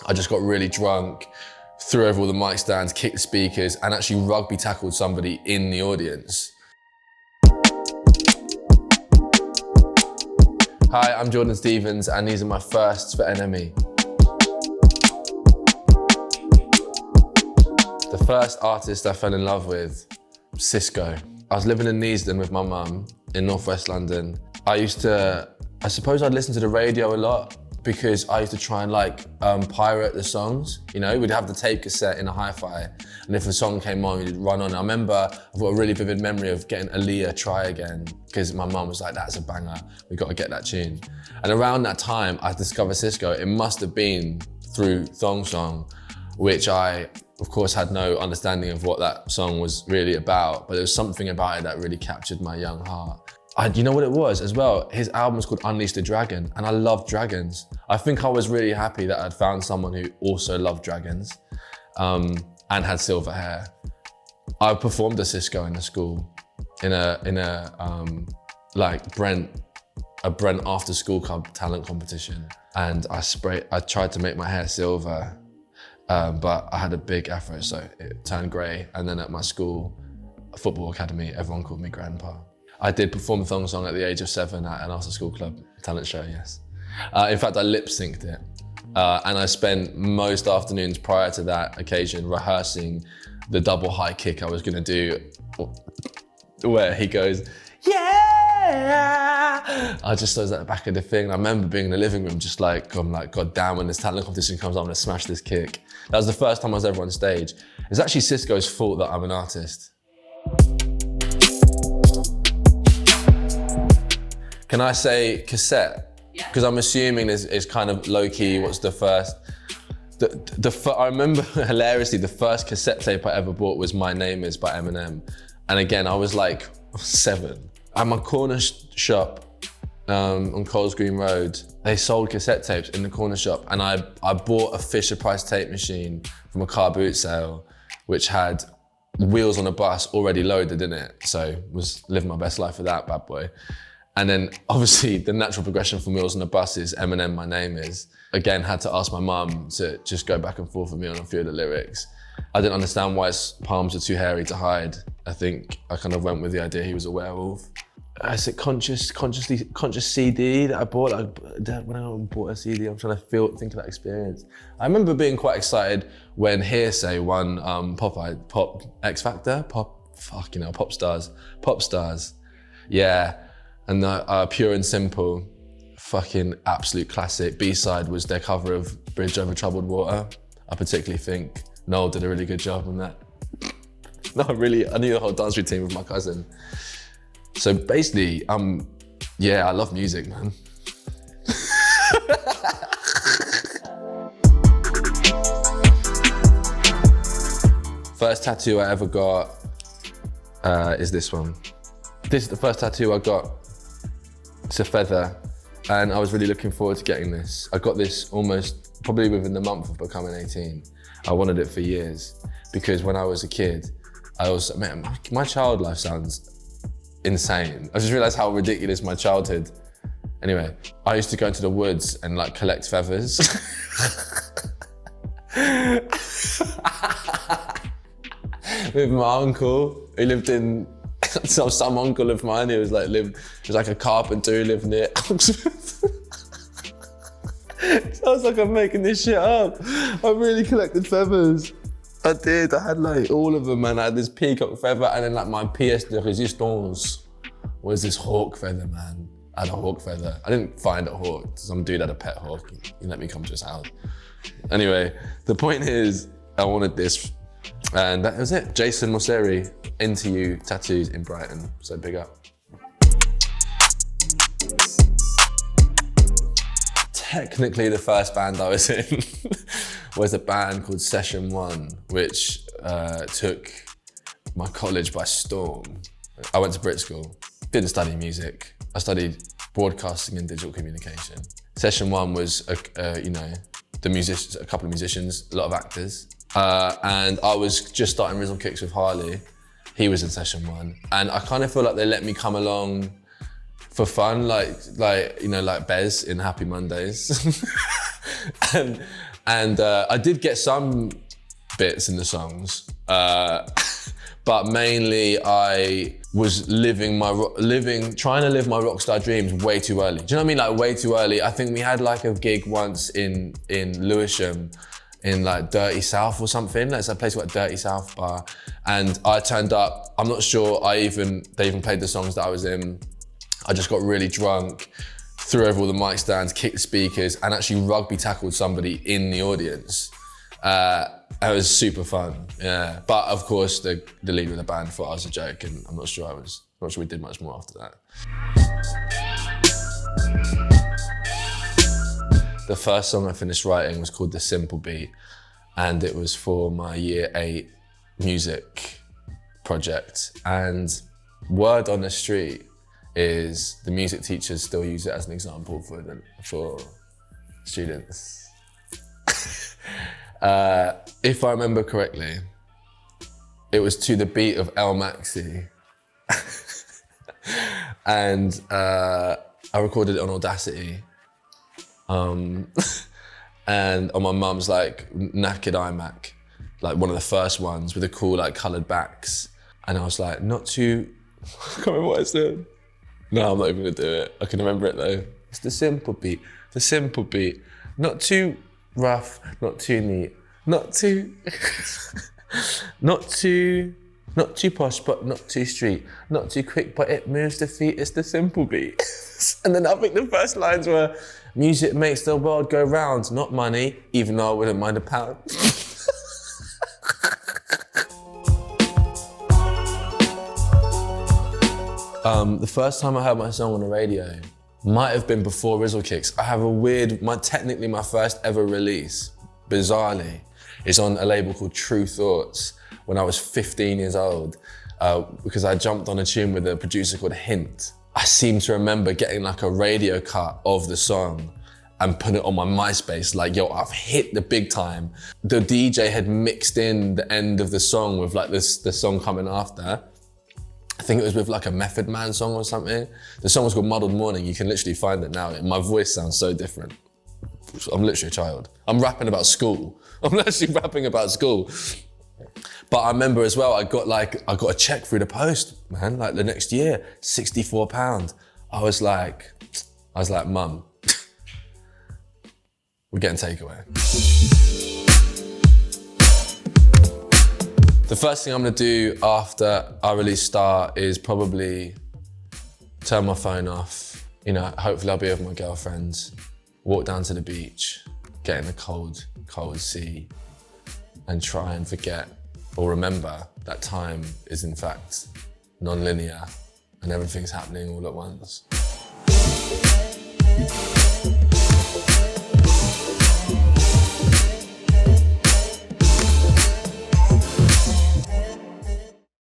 I just got really drunk, threw over all the mic stands, kicked the speakers, and actually rugby tackled somebody in the audience. Hi, I'm Jordan Stevens, and these are my firsts for NME. The first artist I fell in love with, Sisqó. I was living in Neasden with my mum in northwest London. I suppose I'd listen to the radio a lot because I used to try and pirate the songs. You know, we'd have the tape cassette in a hi-fi, and if a song came on, we'd run on. I remember, I've got a really vivid memory of getting Aaliyah Try Again, because my mum was like, that's a banger, we got to get that tune. And around that time, I discovered Sisqó. It must have been through Thong Song, which I, of course, had no understanding of what that song was really about, but there was something about it that really captured my young heart. You know what it was as well? His album was called Unleash the Dragon, and I love dragons. I think I was really happy that I'd found someone who also loved dragons and had silver hair. I performed a Sisqó in the school in a Brent after school club talent competition, and I tried to make my hair silver, but I had a big afro, so it turned grey. And then at my school, football academy, everyone called me Grandpa. I did perform a Thong Song at the age of 7 at an after school club talent show, yes. In fact, I lip synced it. And I spent most afternoons prior to that occasion rehearsing the double high kick I was gonna do, where he goes, yeah! I just was at the back of the thing. I remember being in the living room just I'm like, God damn, when this talent competition comes, I'm gonna smash this kick. That was the first time I was ever on stage. It's actually Sisqó's fault that I'm an artist. Can I say cassette? Yeah. Because I'm assuming it's kind of low-key, what's the first? I remember hilariously, the first cassette tape I ever bought was My Name Is by Eminem. And again, I was like 7. At my corner shop on Coles Green Road, they sold cassette tapes in the corner shop, and I bought a Fisher-Price tape machine from a car boot sale, which had Wheels on a Bus already loaded in it. So was living my best life with that bad boy. And then obviously the natural progression from Wheels on a Bus is Eminem, My Name Is. Again, had to ask my mum to just go back and forth with me on a few of the lyrics. I didn't understand why his palms were too hairy to hide. I think I kind of went with the idea he was a werewolf. Is it conscious CD that I bought? When I bought a CD, I'm trying to think of that experience. I remember being quite excited when Hearsay won Pop X Factor, Pop Stars. Yeah. And the Pure and Simple, fucking absolute classic. B-side was their cover of Bridge Over Troubled Water. I particularly think Noel did a really good job on that. No, really, I knew the whole dance routine with my cousin. So basically, yeah, I love music, man. First tattoo I ever got is this one. This is the first tattoo I got. It's a feather, and I was really looking forward to getting this. I got this probably within the month of becoming 18. I wanted it for years, because when I was a kid, my child life sounds insane. I just realized how ridiculous my childhood. Anyway, I used to go into the woods and collect feathers. With my uncle, who lived in, some uncle of mine who was like a carpenter who lived near Oxford. Sounds like I'm making this shit up. I really collected feathers. I did, I had all of them, man. I had this peacock feather, and then my pièce de résistance was this hawk feather, man. I had a hawk feather. I didn't find a hawk. Some dude had a pet hawk. He let me come to his house. Anyway, the point is, I wanted this, and that was it. Jason Mosseri, Into You Tattoos in Brighton, so big up. Technically, the first band I was in was a band called Session 1, which took my college by storm. I went to Brit School, didn't study music. I studied broadcasting and digital communication. Session 1 was, a couple of musicians, a lot of actors. And I was just starting Rhythm Kicks with Harley. He was in Session 1. And I kind of feel like they let me come along for fun, like Bez in Happy Mondays. And And I did get some bits in the songs, but mainly I was trying to live my rockstar dreams way too early. Do you know what I mean? Like way too early. I think we had like a gig once in Lewisham, in like Dirty South or something. There's a place called Dirty South Bar. And I turned up, I'm not sure they even played the songs that I was in. I just got really drunk, threw over all the mic stands, kicked the speakers, and actually rugby tackled somebody in the audience. It was super fun, yeah. But of course, the leader of the band thought I was a joke, and I'm not sure we did much more after that. The first song I finished writing was called The Simple Beat, and it was for my Year 8 music project. And word on the street is the music teachers still use it as an example for students. If I remember correctly, it was to the beat of El Maxi. And I recorded it on Audacity. And on my mum's like knackered iMac, like one of the first ones with the cool like coloured backs. And I was like, not too, I can't remember what I said. No, I'm not even gonna do it. I can remember it though. It's the simple beat, the simple beat. Not too rough, not too neat, not too, not too posh, but not too street. Not too quick, but it moves the feet. It's the simple beat. And then I think the first lines were, music makes the world go round, not money, even though I wouldn't mind a pound. The first time I heard my song on the radio might have been before Rizzle Kicks. I have a weird, technically my first ever release, bizarrely, is on a label called True Thoughts when I was 15 years old, because I jumped on a tune with a producer called Hint. I seem to remember getting like a radio cut of the song and put it on my MySpace, like, yo, I've hit the big time. The DJ had mixed in the end of the song with like the song coming after. I think it was with like a Method Man song or something. The song was called Muddled Morning. You can literally find it now. My voice sounds so different. I'm literally a child. I'm rapping about school. I'm actually rapping about school. But I remember as well, I got a check through the post, man, like the next year, £64. I was like, Mum, we're getting takeaway. The first thing I'm gonna do after I release Star is probably turn my phone off. You know, hopefully I'll be with my girlfriends, walk down to the beach, get in the cold, cold sea, and try and forget or remember that time is in fact non-linear and everything's happening all at once.